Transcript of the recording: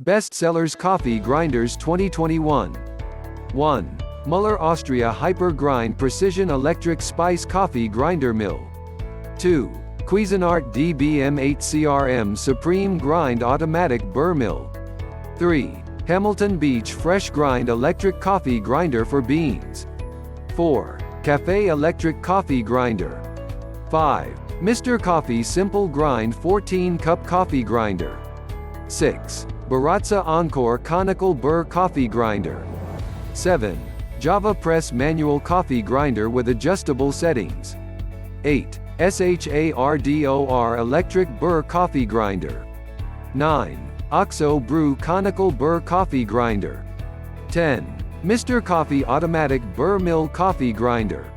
Bestsellers Coffee Grinders 2021. 1. Mueller Austria HyperGrind Precision Electric Spice Coffee Grinder Mill. 2. Cuisinart DBM8CRM Supreme Grind Automatic Burr Mill. 3. Hamilton Beach Fresh Grind Electric Coffee Grinder for Beans. 4. Kaffe Electric Coffee Grinder. 5. Mr. Coffee Simple Grind 14-Cup Coffee Grinder. 6. Baratza Encore Conical Burr Coffee Grinder. 7. JavaPresse Manual Coffee Grinder with adjustable settings. 8. SHARDOR Electric Burr Coffee Grinder. 9. OXO Brew Conical Burr Coffee Grinder. 10. Mr. Coffee Automatic Burr Mill Coffee Grinder.